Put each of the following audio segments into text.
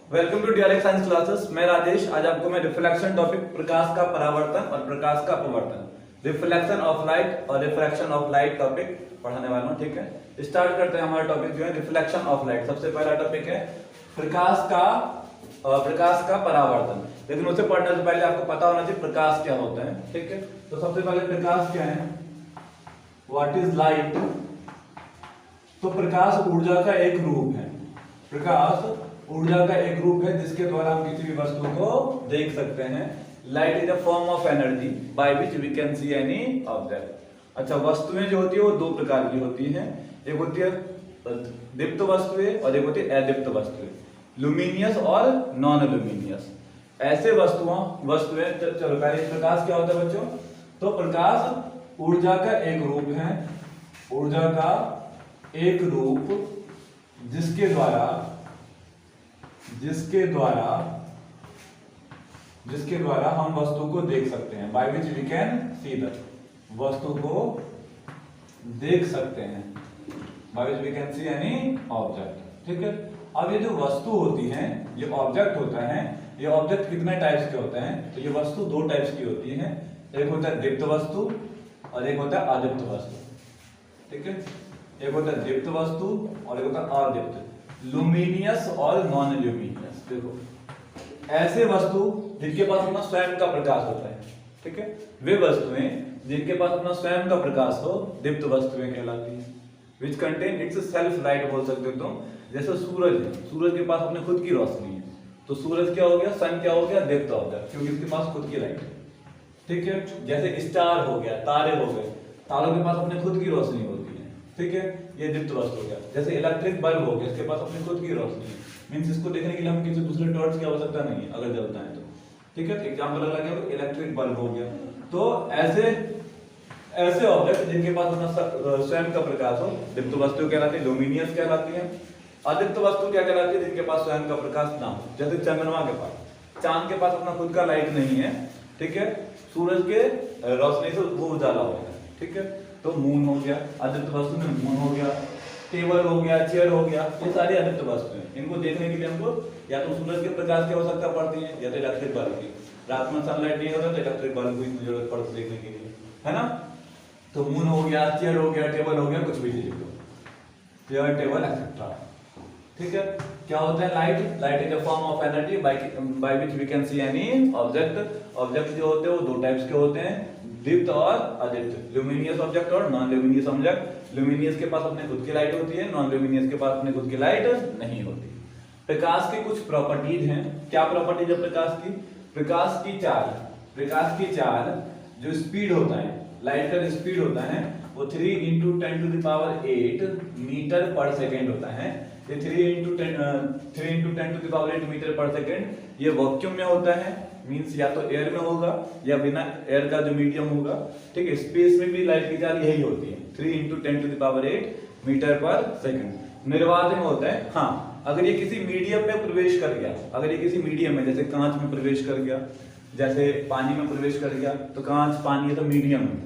Welcome to DRX science classes. मैं राजेश। आज आपको मैं रिफ्लेक्शन टॉपिक प्रकाश का परावर्तन और प्रकाश का अपवर्तन, रिफ्लेक्शन ऑफ लाइट और रिफ्रैक्शन ऑफ लाइट टॉपिक पढ़ाने वाला हूं। ठीक है, स्टार्ट करते हैं। हमारा टॉपिक जो है रिफ्लेक्शन ऑफ लाइट। सबसे पहला टॉपिक है प्रकाश का परावर्तन। लेकिन उसे पढ़ने से पहले आपको पता होना चाहिए प्रकाश क्या होता है। ठीक है, तो सबसे पहले प्रकाश क्या है, व्हाट इज लाइट। तो प्रकाश ऊर्जा का एक रूप है। प्रकाश ऊर्जा का एक रूप है जिसके द्वारा हम किसी भी वस्तु को देख सकते हैं। Light is a form of energy by which we can see any object. अच्छा, वस्तुएं जो होती है वो दो प्रकार की होती हैं। एक होती है दीप्त वस्तुएं और एक होती है अदीप्त वस्तुएं, लुमिनियस और नॉन लुमिनियस। ऐसे वस्तुएं चलो पहले प्रकाश क्या होता है बच्चों। तो प्रकाश ऊर्जा का एक रूप है, ऊर्जा का एक रूप जिसके द्वारा हम वस्तु को देख सकते हैं। By which we can see the, वस्तु को देख सकते हैं। By which we can see any object. ठीक है, अब ये जो वस्तु होती है, ये ऑब्जेक्ट होता है। ये ऑब्जेक्ट कितने टाइप्स के होते हैं, तो ये वस्तु दो टाइप्स की होती है। एक होता है दीप्त वस्तु और एक होता है अदीप्त वस्तु। ठीक है, एक होता है दीप्त वस्तु और एक होता है अदीप्त, लुमिनियस और नॉन लुमिनियस। देखो, ऐसे वस्तु जिनके पास अपना स्वयं का प्रकाश होता है, ठीक है, वे वस्तुएं जिनके पास अपना स्वयं का प्रकाश हो दीप्त वस्तुएं कहलाती हैं। Which contain it's self light बोल सकते हो तुम। जैसे सूरज है, सूरज के पास अपने खुद की रोशनी है, तो सूरज क्या हो गया, सन क्या हो गया, दीप्त ऑब्जेक्ट, क्योंकि इसके पास खुद की लाइट है। ठीक है, जैसे स्टार हो गया, तारे हो गए, तारों के पास अपने खुद की रोशनी होती है। ठीक है, ये दीप्त वस्तु हो गया। जैसे इलेक्ट्रिक बल्ब हो गया, इसके पास अपनी खुद की रोशनी है, मींस इसको देखने के लिए हम किसी दूसरे टॉर्च की आवश्यकता नहीं है अगर जलता है तो। ठीक है, एग्जांपल लगा के इलेक्ट्रिक बल्ब हो गया। तो ऐसे ऑब्जेक्ट जिनके पास अपना स्वयं का प्रकाश हो दीप्त वस्तु कहलाती है, लुमिनियस कहलाती है। अदीप्त वस्तु क्या कहलाती है, जिनके पास स्वयं का प्रकाश ना हो। जैसे चंद्रमा के पास, चांद के पास अपना खुद का लाइट नहीं है। ठीक है, सूरज के रोशनी से वो उजाला हो गया। ठीक है, तो मून हो गया, अदीप्त वस्तु में मून हो गया, टेबल हो गया, चेयर हो गया, ये सारी अदीप्त वस्तु हैं। इनको देखने के लिए हमको या तो सूरज के प्रकाश की आवश्यकता पड़ती है या तो इलेक्ट्रिक बल्ब की। रात में सनलाइट नहीं होता तो इलेक्ट्रिक बल्ब की जरूरत पड़ती है देखने के लिए, है ना। तो मून हो गया, चेयर हो गया, टेबल हो गया, कुछ भी चीज हो, चेयर, टेबल एक्सेट्रा। ठीक है, क्या होता है light. Light is a form of energy by which we can see any object. Object जो होते हैं वो दो टाइप्स के होते हैं, दीप्त और अदीप्त, ल्यूमिनियस ऑब्जेक्ट और नॉन ल्यूमिनियस ऑब्जेक्ट। ल्यूमिनियस के पास अपने खुद की लाइट होती है, नॉन ल्यूमिनियस के पास अपने खुद की लाइट नहीं होती। प्रकाश की कुछ प्रॉपर्टीज हैं। क्या प्रॉपर्टीज है प्रकाश की। प्रकाश की चाल जो स्पीड होता है, लाइट का स्पीड होता है वो 3 × 10⁸ मीटर पर सेकेंड होता है। ये 3 × 10⁸ मीटर पर सेकेंड ये वैक्यूम में होता है, मींस या तो एयर में होगा या बिना एयर का जो मीडियम होगा। ठीक है, स्पेस में भी लाइट की चाल यही होती है, 3 × 10⁸ मीटर पर सेकेंड। निर्वात में होता है, हाँ, अगर ये किसी मीडियम में प्रवेश कर गया, अगर ये किसी मीडियम में जैसे कांच में प्रवेश कर गया, जैसे पानी में प्रवेश कर गया, तो कांच पानी है तो मीडियम है,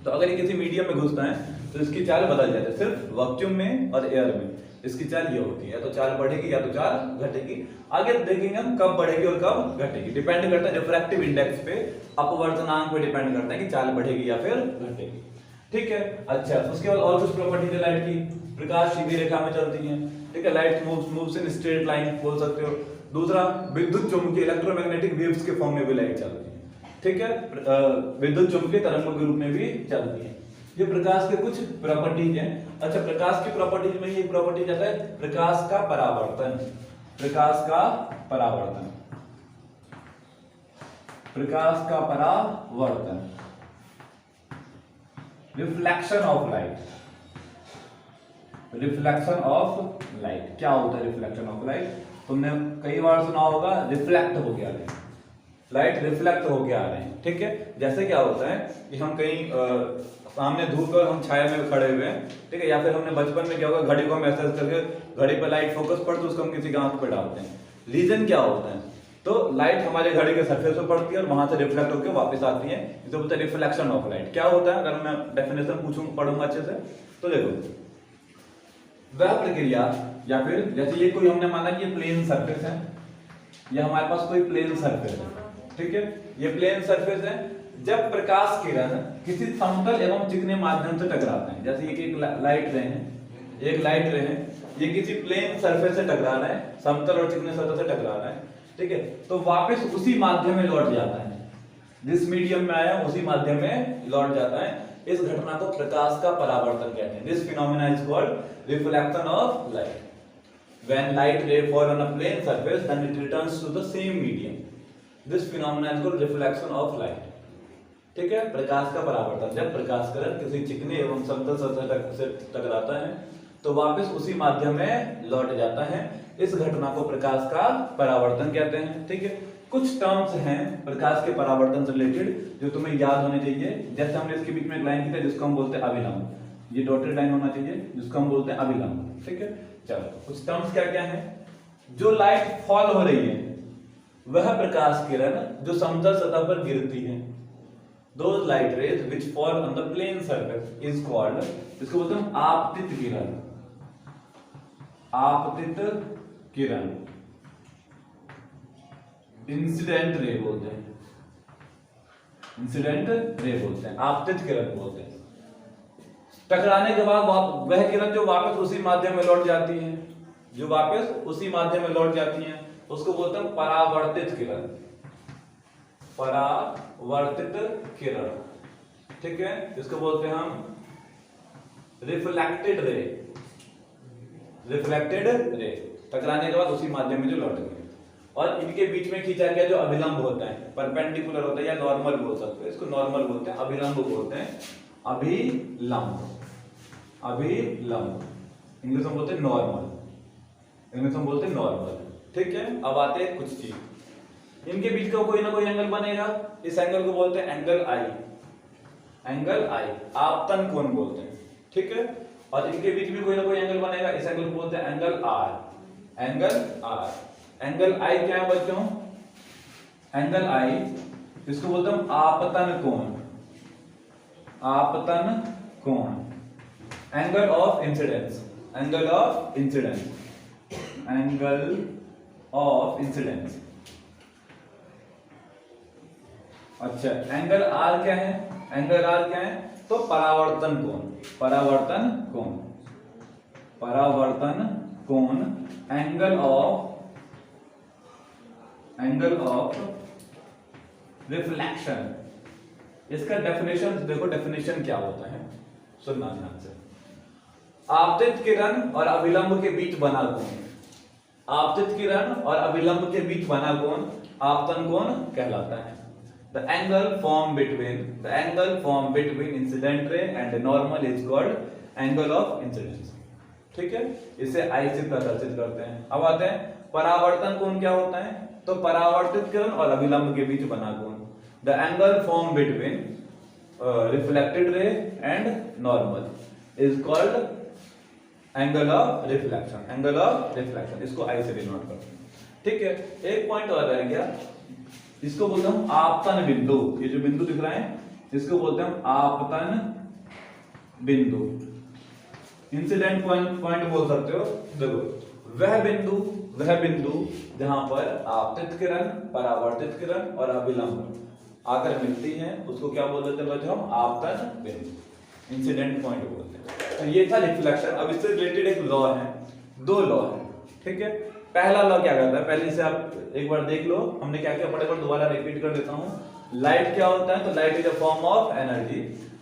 तो अगर ये किसी मीडियम में घुसता है तो इसकी चाल बदल जाती है। सिर्फ वैक्यूम में और एयर में इसकी चाल ये होती है, या तो चाल बढ़ेगी या तो चाल घटेगी। आगे देखेंगे हम कब बढ़ेगी और कब घटेगी, डिपेंड करता है रिफ्रैक्टिव इंडेक्स पे, अपवर्तनांक पे डिपेंड करता है कि चाल बढ़ेगी या फिर घटेगी। ठीक है, अच्छा, उसके बाद और कुछ प्रॉपर्टीज है लाइट की। प्रकाश सीधी रेखा में चलती है। ठीक है, light moves in straight line बोल सकते हो। दूसरा, विद्युत चुम्बकीय इलेक्ट्रोमैग्नेटिक वेव्स के फॉर्म में भी लाइट चलती है। ठीक है, विद्युत चुम्बकीय तरंगों के रूप में भी चलती है। ये प्रकाश के कुछ प्रॉपर्टीज हैं। अच्छा, प्रकाश की प्रॉपर्टीज में ये प्रॉपर्टी आता है प्रकाश का परावर्तन। प्रकाश का परावर्तन, प्रकाश का परावर्तन, reflection of light. Reflection of light क्या होता है। रिफ्लेक्शन ऑफ लाइट तुमने कई बार सुना होगा, रिफ्लेक्ट हो गया लाइट, रिफ्लेक्ट होके आ रहे हैं। ठीक है, जैसे क्या होता है कि हम कहीं सामने धूप और हम छाया में खड़े हुए हैं। ठीक है, या फिर हमने बचपन में क्या होगा, घड़ी को मैसेज करके घड़ी पे लाइट फोकस पड़ती है, उसको हम किसी आंख पे डालते हैं। रीजन क्या होता है, तो लाइट हमारे घड़ी के सरफेस पे पड़ती है और वहां से रिफ्लेक्ट होकर वापस आती है, इसे बोलते हैं रिफ्लेक्शन ऑफ लाइट। क्या होता है, अगर मैं डेफिनेशन पूछूंगा पढ़ूंगा अच्छे से तो देखो, वह प्रक्रिया या फिर जैसे ये कोई हमने माना कि ये प्लेन सरफेस है, ये हमारे पास कोई प्लेन सरफेस है, ठीक है, ये प्लेन सरफेस है। जब प्रकाश किरण किसी समतल एवं चिकने माध्यम से टकराते हैं, जैसे एक लाइट रे है, एक लाइट रे है, ये किसी प्लेन सरफेस से टकरा रहा है, समतल और चिकने सतह से टकरा रहा है, ठीक है, तो वापस उसी माध्यम में लौट जाता है, जिस मीडियम में आया उसी माध्यम में लौट जाता है। इस घटना को प्रकाश का परावर्तन कहते हैं। This phenomena is called reflection of light. When light ray fall on a plane surface, then it returns to the same medium. This phenomena is called reflection of light. ठीक है, प्रकाश का परावर्तन। जब प्रकाश करण किसी चिकने एवं समतल सतह से टकराता है तो वापस उसी माध्यम में लौट जाता है। इस घटना को प्रकाश का परावर्तन कहते हैं, ठीक है। कुछ टर्म्स हैं प्रकाश के परावर्तन से रिलेटेड जो तुम्हें याद होने चाहिए। जैसे हमने इसके बीच में एक लाइन की थी जिसको हम बोलते हैं अभिलंब, ये डॉटेड लाइन होना चाहिए जिसको हम बोलते हैं अभिलंब, ठीक है। चलो, कुछ टर्म्स क्या क्या हैं। जो लाइट फॉल हो रही है वह प्रकाश किरण जो समतल सतह पर गिरती है, those light rays which fall on the plane surface is called, इसको बोलते हैं आपतित किरण, आपतित किरण, इंसिडेंट रे बोलते हैं, इंसिडेंट रे बोलते हैं, आपतित किरण बोलते हैं। टकराने के बाद वह किरण जो वापस उसी माध्यम में लौट जाती है, जो वापस उसी माध्यम में लौट जाती है उसको बोलते हैं परावर्तित किरण, परावर्तित किरण, ठीक है। इसको बोलते हैं हम रिफ्लेक्टेड रे, रिफ्लेक्टेड रे, टकराने के बाद उसी माध्यम में जो लौट गई। और इनके बीच में खींचा गया जो अभिलंब होता है, परपेंडिकुलर होता है या नॉर्मल बोल सकते हैं, इसको नॉर्मल बोलते हैं, अभिलंब बोलते हैं, अभिलंब, अभिलंब, इंग्लिश में बोलते हैं नॉर्मल, इंग्लिश में बोलते हैं नॉर्मल, ठीक है। अब आते हैं कुछ चीज, इनके बीच का कोई ना कोई एंगल बनेगा, इस एंगल को बोलते हैं एंगल आई, एंगल आई, आपतन कोण बोलते हैं, ठीक है। और इनके बीच में कोई ना कोई एंगल बनेगा, इस एंगल को बोलते हैं angle r, angle r. Angle i क्या है बच्चों, एंगल आई इसको बोलते हैं आपतन कोण, आपतन कोण। Angle of incidence, angle of incidence, angle of incidence. अच्छा, एंगल आर क्या है, एंगल आर क्या है, तो परावर्तन कोण, परावर्तन कोण, परावर्तन कोण। Angle of, angle of reflection, इसका डेफिनेशन देखो, डेफिनेशन क्या होता है, सुनना ध्यान से। आपतित किरण और अभिलंब के बीच बना कोण, आपतित किरण और अभिलंब के बीच बना कोण आपतन कोण कहलाता है। The angle formed between incident ray and normal is called angle of incidence, ठीक है। इसे आई से प्रदर्शित करते हैं। अब आते हैं परावर्तन कोण क्या होता है, तो परावर्तित किरण और अभिलंब के बीच बना कोण, the angle formed between reflected ray and normal is called angle of reflection, angle of reflection, इसको आई से डिनोट करते हैं, ठीक है। एक पॉइंट और रह गया, इसको बोलते हैं आपतन बिंदु, ये जो बिंदु दिख रहा है इसको बोलते हैं आपतन बिंदु, इंसिडेंट पॉइंट बोल सकते हो। देखो, वह बिंदु जहां पर आपतित किरण, परावर्तित किरण और अभिलंब आकर मिलती हैं उसको क्या बोल देते हैं बच्चों, हम आपतन बिंदु, इंसिडेंट पॉइंट बोलते हैं। तो ये था रिफ्लेक्शन। अब इससे रिलेटेड एक लॉ है, दो लॉ है, ठीक है। पहला लॉ क्या कहता है, पहले से आप एक बार देख लो, हमने क्या क्या पढ़ा, दोबारा रिपीट कर देता हूं। लाइट क्या होता है, तो light is a form of energy,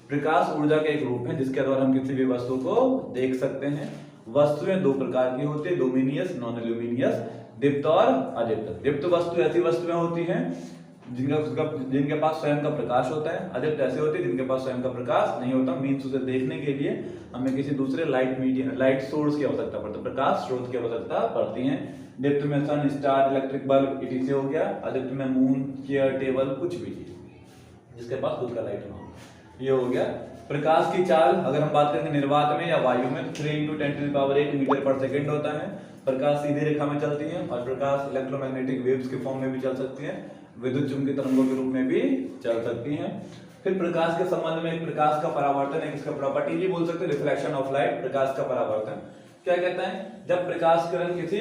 प्रकाश ऊर्जा का एक रूप है जिसके द्वारा हम किसी भी वस्तु को देख सकते हैं। वस्तुएं दो प्रकार की होती है, लुमिनियस, नॉन लुमिनियस, दीप्त और अदीप्त। दीप्त वस्तु ऐसी वस्तुएं होती हैं जिनके पास स्वयं का प्रकाश होता है, अदीप्त ऐसे होती है जिनके पास स्वयं का प्रकाश नहीं होता, मीन्स उसे देखने के लिए हमें किसी दूसरे लाइट मीडियम, लाइट सोर्स की आवश्यकता पड़ती है, प्रकाश स्रोत की आवश्यकता पड़ती है। दीप्त में सन, स्टार, इलेक्ट्रिक बल्ब इटीसी हो गया, अदीप्त में मून, चेयर, टेबल, कुछ भी जिसके पास खुद का लाइट ना हो, ये हो गया। प्रकाश की चाल अगर हम बात करेंगे निर्वात में या वायु में, 3 × 10⁸ मीटर पर सेकंड होता है। प्रकाश सीधी रेखा में चलती है और प्रकाश इलेक्ट्रोमैग्नेटिक वेव्स के फॉर्म में भी चल सकती है, विद्युत चुंबकीय तरंगों के रूप में भी चल सकती हैं। फिर प्रकाश के संबंध में प्रकाश का परावर्तन है, इसका प्रॉपर्टी भी बोल सकते हैं, रिफ्लेक्शन ऑफ लाइट। प्रकाश का परावर्तन क्या कहता है, जब प्रकाश किरण किसी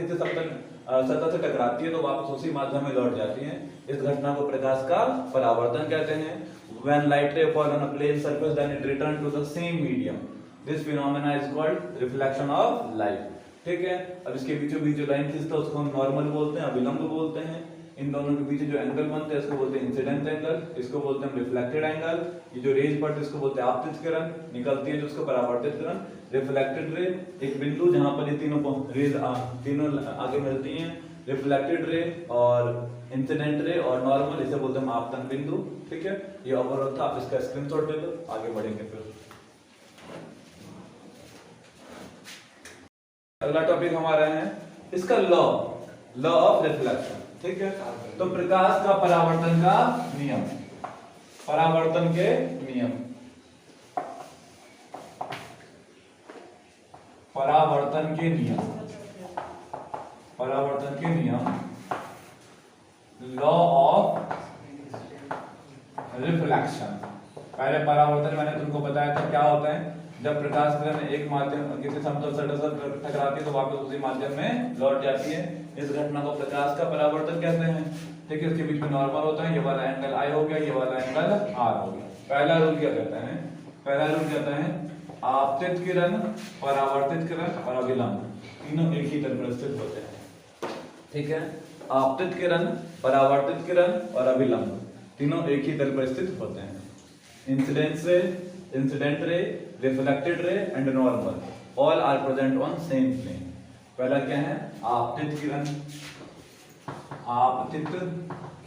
समतल सतह से टकराती है तो वापस उसी माध्यम में लौट जाती है। इस घटना को प्रकाश का परावर्तन कहते हैं। When light ray fall on a plane surface, then it return to the same medium. This phenomena is called reflection of light. ठीक है, अब इसके बीचों बीच जो लाइन खींचता है उसको हम नॉर्मल बोलते हैं, अभिलंब बोलते हैं। इन दोनों के बीच जो एंगल बनते हैं इसको बोलते हैं इंसिडेंट एंगल, इसको बोलते हैं रिफ्लेक्टेड एंगल। ये जो रेज पड़ती है इसको बोलते हैं आपतित किरण, निकलती है जो उसको परावर्तित किरण। रिफ्लेक्टेड रे, एक बिंदु जहां पर ये तीनों रेज तीनों आगे मिलती हैं, रिफ्लेक्टेड रे और इंसिडेंट रे और नॉर्मल, इसे बोलते हैं आपतन बिंदु। ठीक है, ये ओवरऑल था, आप इसका स्क्रीनशॉट ले लो, आगे बढ़ेंगे फिर। अगला टॉपिक हमारा है इसका लॉ ऑफ रिफ्लेक्शन। ठीक है, तो प्रकाश का परावर्तन का नियम, परावर्तन के नियम, परावर्तन के नियम, परावर्तन के नियम, लॉ ऑफ रिफ्लेक्शन। पहले परावर्तन मैंने तुमको बताया था क्या होता है, जब प्रकाश किरण एक माध्यम किसी समतल सतह से टकराती है तो वापस उसी माध्यम में लौट जाती है। इस घटना को प्रकाश का परावर्तन कहते हैं। ठीक है, इसके बीच में नॉर्मल होता है, ये वाला एंगल आई हो गया, ये वाला एंगल आर हो गया। पहला रूल क्या कहता है, पहला रूल कहता है आपतित किरण, परावर्तित किरण और अभिलंब तीनों एक ही तल पर स्थित होते हैं। ठीक है, आपतित किरण, परावर्तित किरण और अभिलंब तीनों एक ही तल पर स्थित होते हैं। Incident ray, reflected ray and normal all are present on same plane. पहला क्या है, आपतित किरण, आपतित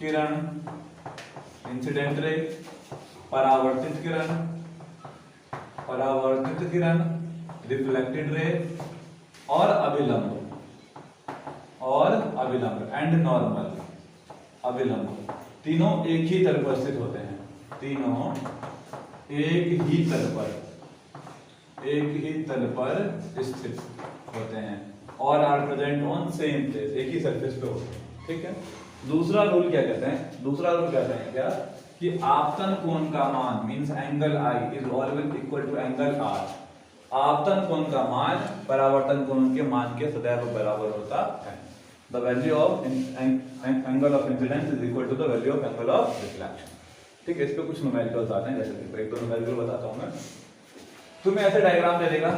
किरण, इंसिडेंट रे, परावर्तित किरण, परावर्तित किरण, रिफ्लेक्टेड रे और अभिलंब, और अभिलंब एंड नॉर्मल, अभिलंब तीनों एक ही तल पर स्थित होते हैं। तीनों एक ही तल पर, एक ही तल पर स्थित होते हैं और are present on same place, एक ही सरफेस पे होते हैं। ठीक है, दूसरा रूल क्या कहते हैं, दूसरा रूल कहते हैं क्या कि आपतन कोण का मान means angle I is always equal to angle R. आपतन कोण का मान परावर्तन कोण के मान के सदैव बराबर होता है। The value of angle of incidence is equal to the value of angle of reflection। ठीक है, इस पे कुछ न्यूमेरिकल्स आते हैं, जैसे कि एक दो न्यूमेरिकल बताता हूं मैं। तुम्हें ऐसे डायग्राम दे देगा,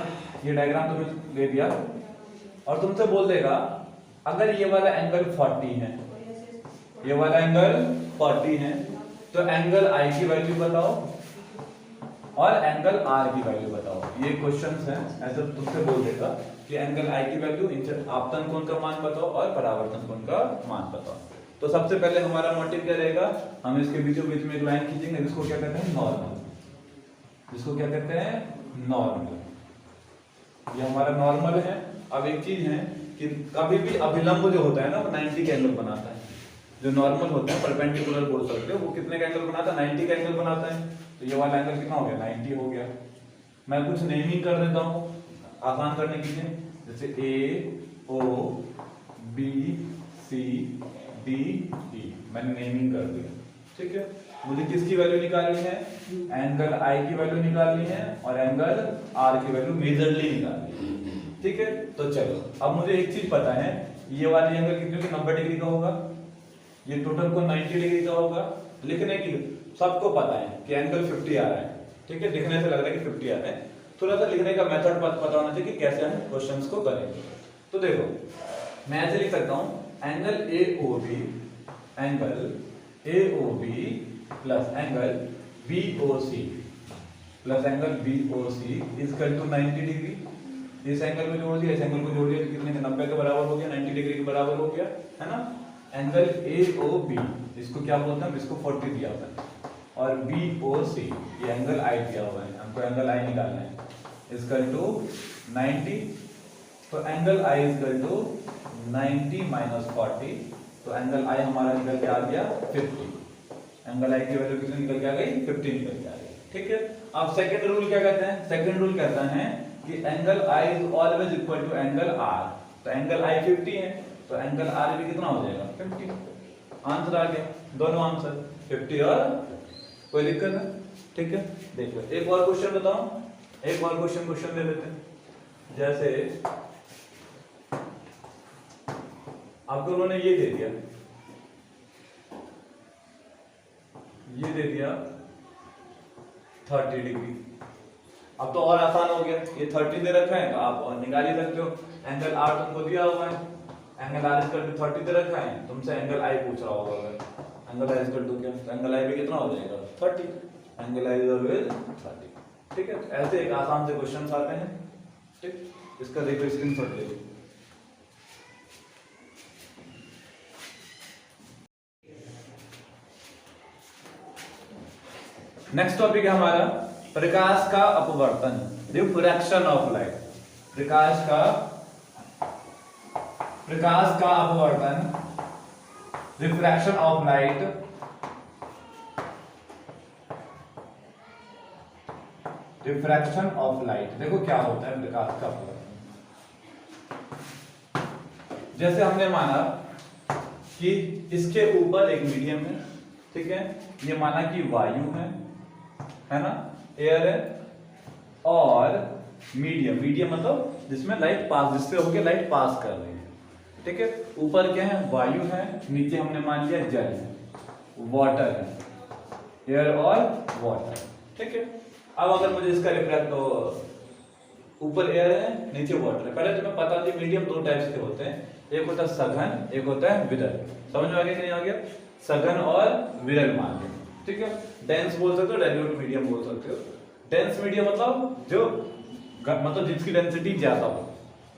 ये डायग्राम तुम्हें दे दिया और तुमसे बोल देगा अगर ये वाला एंगल 40 है, ये वाला एंगल 40 है, तो एंगल आई की वैल्यू बताओ और एंगल आर की वैल्यू बताओ। ये क्वेश्चंस हैं, ऐसे तुमसे बोल देगा कि एंगल आई की वैल्यू, आपतन कोण का मान बताओ और परावर्तन कोण का मान बताओ। तो सबसे पहले हमारा मोटिव क्या रहेगा, हम इसके बीचों बीच में एक लाइन खींचेंगे जिसको क्या कहते हैं नॉर्मल, जिसको क्या कहते हैं नॉर्मल। ये हमारा नॉर्मल है। अब एक चीज है कि कभी भी अभिलंब जो होता है ना वो 90 का एंगल बनाता है। जो नॉर्मल होता है परपेंडिकुलर बोल सकते हो, वो कितने का एंगल बनाता है, 90 का एंगल बनाता है। तो ये वाला एंगल कितना हो गया, 90 हो गया। मैं कुछ नेमिंग कर देता हूँ आसान करने के लिए, जैसे ए O B C D E, मैंने नेमिंग कर दिया। ठीक है, मुझे किसकी वैल्यू निकालनी है, एंगल आई की वैल्यू निकालनी है और एंगल आर की वैल्यू मेजरली निकालनी है। ठीक है, तो चलो अब मुझे एक चीज पता है, ये वाली एंगल कितने की 90 डिग्री का होगा, ये टोटल को 90 डिग्री का होगा। लिखने की सबको पता है कि एंगल 50 आ रहा है। ठीक है, दिखने से लग रहा है कि 50 आ रहा है, थोड़ा सा लिखने का मेथड पता होना चाहिए कि कैसे हम क्वेश्चंस को करेंगे। तो देखो मैं ऐसे लिख सकता हूं angle AOB plus angle BOC plus angle BOC is equal to 90 degree. इस एंगल में जोड़ दिया, इस एंगल को जोड़ दिया तो कितने के 90 के बराबर हो गया, 90 डिग्री के बराबर हो गया, है ना। एंगल AOB इसको क्या बोलते हैं, इसको 40 दिया हुआ है और BOC ये एंगल आई दिया हुआ है, हमको एंगल आई निकालना है, इक्वल टू 90। तो angle I equal to 90 minus 40, तो एंगल आई हमारा निकल के आ गया 50। एंगल आई की वैल्यू कितनी निकल के आ गई, 50 निकल के आ गई। ठीक है, अब सेकंड रूल क्या कहते हैं, सेकंड रूल कहता है कि angle I is always equal to angle R. तो एंगल आई 50 है तो एंगल आर भी कितना हो जाएगा, 50। आंसर आ गया, दोनों आंसर 50 और कोई दिक्कत है। ठीक है, देखो एक और क्वेश्चन बताओ, एक और क्वेश्चन ले लेते हैं। जैसे आपको उन्होंने ये दे दिया, ये दे दिया 30 डिग्री। अब तो और आसान हो गया, ये 30 दे रखा है तो आप और निकाल ही सकते हो। एंगल आर तुमको दिया हुआ है, एंगल आर इक्वल टू 30 दे रखा है, तुमसे एंगल आई पूछ रहा होगा, अगर एंगल आई इक्वल टू क्या, एंगल आई भी कितना हो जाएगा 30, एंगल आई इज ऑलवेज 30। ठीक है, ऐसे एक आसान से क्वेश्चंस आते हैं। ठीक, इसका देखो स्क्रीनशॉट ले लो। नेक्स्ट टॉपिक है हमारा प्रकाश का अपवर्तन, रिफ्रैक्शन ऑफ लाइट। प्रकाश का अपवर्तन, refraction of light, refraction of light. देखो क्या होता है प्रकाश का अपवर्तन। जैसे हमने माना कि इसके ऊपर एक मीडियम है, ठीक है, ये माना कि वायु है ना, एयर है, और मीडियम मतलब जिसमें लाइट पास, जिससे होके लाइट पास कर रही है। ठीक है, ऊपर क्या है, वायु है, नीचे हमने मान लिया जल है, वाटर है, एयर और वाटर। ठीक है, अब अगर मुझे इसका रिफ्लेक्ट हो, ऊपर एयर है नीचे वाटर है। पहले तुम्हें पता थी मीडियम दो टाइप्स के होते हैं, एक होता है सघन, एक होता है विरल। समझ में आ गया कि नहीं आ गया? सघन और विरल माध्यम। ठीक है, डेंस बोल सकते हो, डाइल्यूट मीडियम बोल सकते हो। डेंस मीडियम मतलब जो मतलब जिसकी डेंसिटी ज्यादा हो।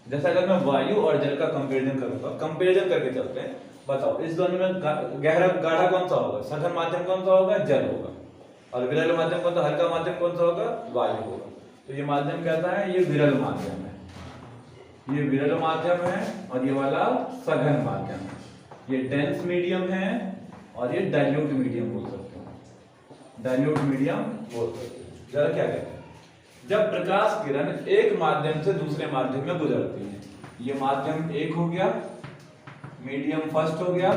जैसे अगर मैं वायु और जल का कंपैरिजन करूंगा, कंपैरिजन करके चलते हैं, बताओ इस दोनों में गहरा गाढ़ा कौन सा होगा? सघन माध्यम कौन सा होगा? जल होगा। और विरल माध्यम कौन सा, हल्का माध्यम कौन सा होगा? वायु होगा। तो ये माध्यम कहता है, ये विरल माध्यम है, ये विरल माध्यम है, और ये वाला सघन माध्यम है। ये डेंस मीडियम है और ये डाइल्यूट मीडियम बोल सकते हो, डाइल्यूट मीडियम बोल सकते हो। जरा क्या कहते हैं, जब प्रकाश किरण एक माध्यम से दूसरे माध्यम में गुजरती है, ये माध्यम एक हो गया, मीडियम फर्स्ट हो गया,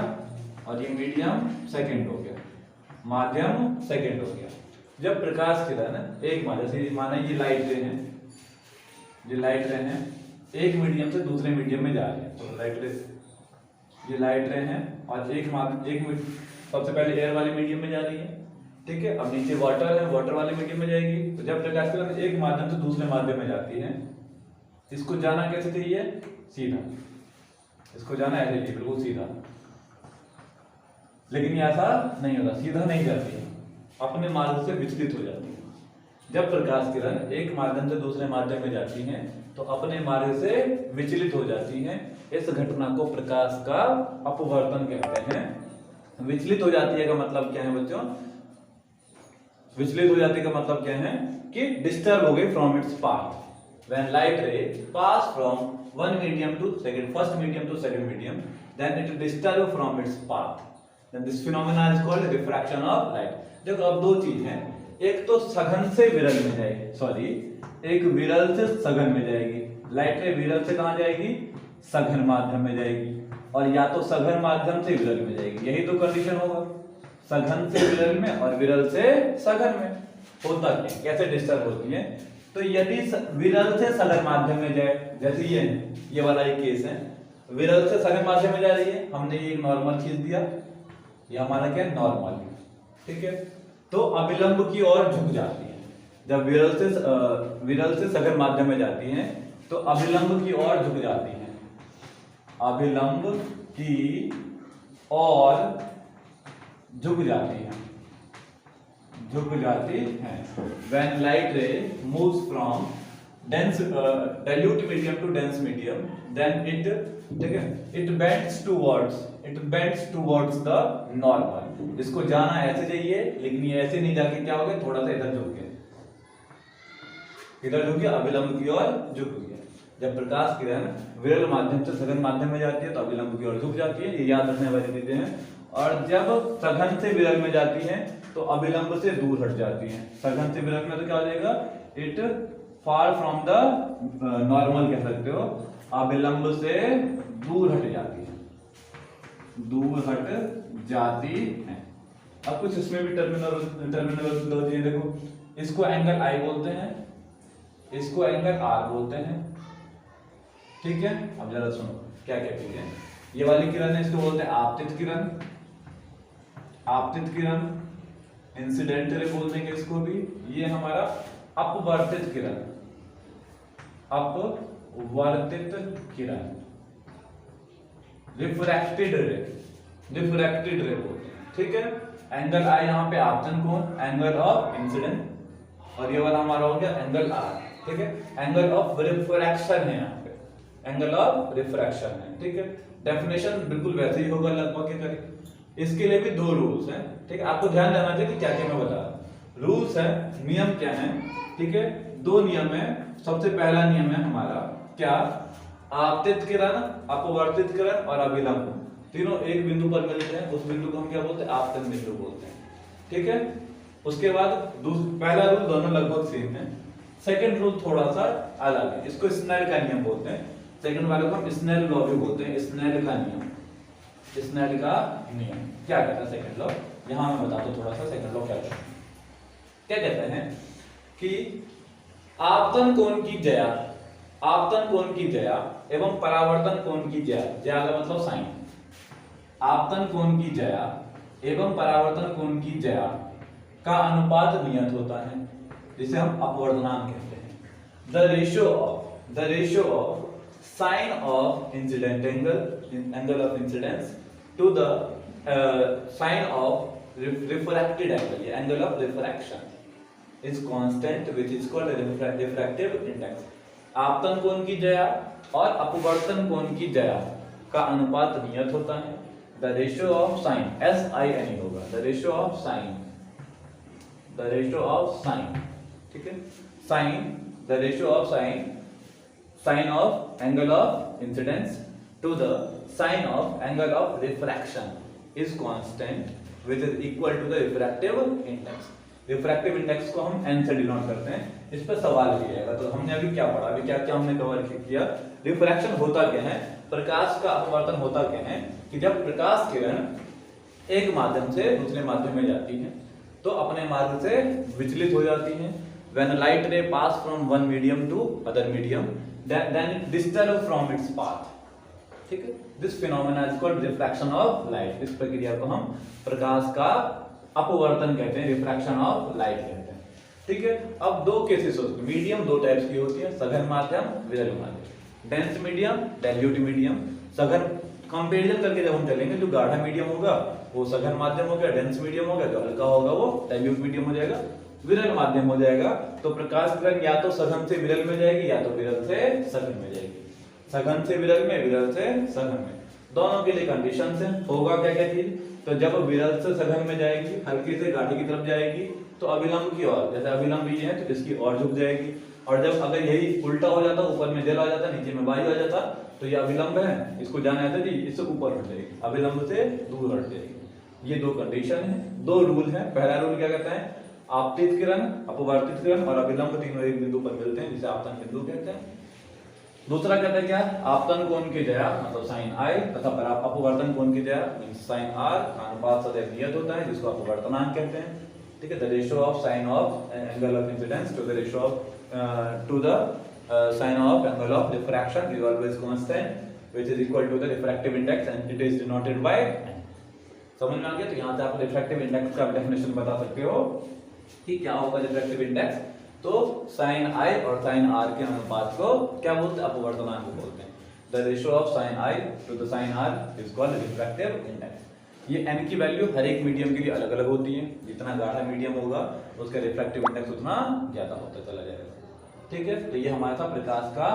और ये मीडियम सेकंड हो गया, माध्यम सेकंड हो गया। जब प्रकाश किरण एक माध्यम से, माना ये लाइट रे हैं, ये लाइट रे हैं, एक मीडियम से दूसरे मीडियम में जा रहे हैं, तो लाइट रे, ये लाइट रे हैं, और एक सबसे पहले एयर वाले मीडियम में जा रही है। ठीक है, अब नीचे वाटर है, वाटर वाले मीडियम में जाएगी। तो जब प्रकाश किरण एक माध्यम से दूसरे माध्यम में जाती है, इसको जाना कैसे चाहिए? सीधा, इसको जाना ऐसे चाहिए, बिल्कुल सीधा। लेकिन ये ऐसा नहीं होता, सीधा नहीं जाती है, अपने मार्ग से विचलित हो जाती है। जब प्रकाश किरण एक माध्यम से दूसरे माध्यम में जाती है, तो अपने मार्ग से विचलित हो जाती है। इस घटना को प्रकाश का अपवर्तन कहते हैं। विचलित हो जाती है का मतलब क्या है बच्चों? विचलित हो जाती का मतलब क्या है कि डिस्टर्ब हो गई from its path. When light ray pass from one medium to second, first medium to second medium, then it disturb from its path, then this phenomena is called refraction of light. देखो अब दो चीज हैं, एक तो सघन से विरल में जाएगी, सॉरी एक विरल से सघन में जाएगी। लाइट रे विरल से कहां जाएगी? सघन माध्यम में जाएगी, और या तो सघन माध्यम से विरल में जाएगी। यही तो कंडीशन होगा, सघन से विरल में और विरल से सघन में। होता क्या, कैसे डिस्टर्ब होती है? तो यदि विरल से सघन माध्यम में जाए, जैसे ये वाला एक केस है, विरल से सघन माध्यम में जा रही है, हमने ये एक नॉर्मल खींच दिया, ये हमारा क्या है? नॉर्मल। ठीक है, तो अभिलंब की ओर झुक जाती है। जब विरल से सघन माध्यम में जाती है, तो अभिलंब की ओर झुक जाती है, अभिलंब की ओर झुक जाती है, झुक जाती है। When light ray moves from dense dilute medium to dense medium, then it, ठीक है, it bends towards the normal। इसको जाना ऐसे चाहिए, लेकिन ये ऐसे नहीं जाके क्या हो गया? थोड़ा सा इधर झुक गया, इधर झुक गया, अभिलंब की ओर झुक गया। जब प्रकाश किरण विरल माध्यम से सघन माध्यम में जाती है, तो अभिलंब की ओर झुक जाती है, ये याद रखने वाली चीजें हैं। और जब सघन से विरल में जाती है, तो अभिलंब से दूर हट जाती है। सघन से विरल में तो क्या हो जाएगा? It far from the normal कह सकते हो, अभिलंब से दूर हट जाती है, दूर हट जाती है। अब कुछ इसमें भी टर्मिनोलॉजी है, देखो इसको एंगल आई बोलते हैं, इसको एंगल आर बोलते हैं। ठीक है, अब जरा सुनो क्या क्या चीजें। ये वाली किरण है, इसको बोलते हैं आपतित किरण, आपतित किरण, इंसिडेंट रे बोल देंगे इसको भी। ये हमारा अपवर्तित किरण, अपवर्तित किरण, रिफ्रैक्टेड रे, रिफ्रैक्टेड रे बोलते हैं, ठीक है। एंगल आई यहाँ पे आपतन कोण, एंगल ऑफ इंसिडेंट, और ये वाला हमारा हो गया एंगल आर, ठीक है। एंगल ऑफ रिफ्रैक्शन है यहाँ पे, एंगल ऑफ रिफ्रैक्शन है, ठीक है। डेफिनेशन बिल्कुल वैसे ही होगा लगभग के करीब। इसके लिए भी दो रूल्स हैं, ठीक है। आपको ध्यान देना चाहिए कि क्या क्या मैं बता रहा हूं। रूल्स है, नियम क्या है, ठीक है। दो नियम है। सबसे पहला नियम है हमारा क्या, आपतित किरण, अपवर्तित किरण और अभिलंब तीनों एक बिंदु पर मिलते हैं, उस बिंदु को हम क्या बोलते हैं, आपतन बिंदु बोलते हैं, ठीक है। उसके बाद पहला रूल दोनों लगभग सेम है, सेकंड रूल थोड़ा सा अलग है, इसको स्नेल का नियम बोलते हैं। सेकंड वाले को हम स्नेल लॉ भी बोलते हैं, स्नेल का नियम, स्नेल का नियम क्या कहता है सेकंड लॉ, यहां मैं बताता हूं थोड़ा सा सेकंड लॉ क्या कहता है। क्या कहते हैं कि आपतन कोण की ज्या, आपतन कोण की ज्या एवं परावर्तन कोण की ज्या, ज्या का मतलब साइन, आपतन कोण की ज्या एवं परावर्तन कोण की ज्या का अनुपात नियत होता है, जिसे हम अपवर्तनांक कहते हैं। The ratio of sine of incident angle, angle of incidence to the sine of refracted angle, ये angle of refraction is constant which is called refractive index. आपतन कोण की ज्या और अपवर्तन कोण की ज्या का अनुपात नियत होता है। The ratio of sine, SIN होगा, the ratio of sine, the ratio of sine, ठीक है, sine, the ratio of sine, sine of angle of incidence to the sine of angle of refraction is constant which is equal to the refractive index. Refractive index को हम n से denote करते हैं। इस पर सवाल भी आएगा, तो हमने अभी क्या पढ़ा, अभी क्या क्या हमने कवर किया, रिफ्रैक्शन होता क्या है, प्रकाश का अपवर्तन होता क्या है, कि जब प्रकाश किरण एक माध्यम से दूसरे माध्यम में जाती है तो अपने मार्ग से विचलित हो जाती है। When a light ray pass from one medium to other medium, then it disturb from its path, ठीक है। This phenomena is called refraction of light। इस प्रक्रिया को हम प्रकाश का अपवर्तन कहते हैं, रिफ्रैक्शन ऑफ लाइट कहते हैं, ठीक है। अब दो केसेस होते हैं, मीडियम दो टाइप्स की होती है, सघन माध्यम, विरल माध्यम। Dense medium, dilute medium. सघन कंपैरिजन करके जब हम चलेंगे, जो गाढ़ा मीडियम होगा वो सघन माध्यम हो गया, डेंस मीडियम हो गया, जो हल्का होगा वो डाइल्यूट मीडियम हो जाएगा, विरल माध्यम हो जाएगा। तो प्रकाश किरण या तो सघन से विरल में जाएगी या तो विरल से सघन में जाएगी, सघन से विरल में, विरल से सघन में। दोनों के लिए कंडीशन है, होगा क्या क्या चीज, तो जब विरल से सघन में जाएगी, हल्की से गाढ़ी की तरफ जाएगी तो अभिलंब की ओर, जैसे अभिलंब ये है तो इसकी ओर झुक जाएगी। और जब अगर यही उल्टा हो जाता, ऊपर में जल आ जाता, नीचे में वायु आ जाता, तो ये अभिलंब है, इसको जाना है जी, इससे ऊपर हट जाएगी, अभिलंब से दूर हट जाएगी। ये दो कंडीशन है, दो रूल है। पहला रूल क्या कहता है, आपतित किरण, अपवर्तित किरण और अभिलंब तीनों एक बिंदु पर मिलते हैं, जिसे आपतन बिंदु कहते हैं। दूसरा कहता है क्या, आपतन कोण की ज्या मतलब साइन आई तथा अपवर्तन कोण की ज्या साइन आर का अनुपात सदैव नियत होता है, जिसको अपवर्तनांक कहते हैं, ठीक है। The ratio of sine of angle of incidence to the ratio of to the sine of angle of refraction is always constant which is equal to the refractive index and it is denoted by n। समझ में आ गया। तो यहां से आप refractive index का definition बता सकते हो कि क्या होगा रिफ्रैक्टिव इंडेक्स, तो साइन आई और साइन आर के अनुपात को क्या बोलते हैं, अपवर्तनांक बोलते हैं। The ratio of sine I to the sine R is called refractive index. ये n की वैल्यू हर एक मीडियम के लिए अलग अलग होती है, जितना गाढ़ा मीडियम होगा उसका रिफ्रैक्टिव इंडेक्स उतना ज्यादा होता चला जाएगा, ठीक है। तो ये हमारा था प्रकाश का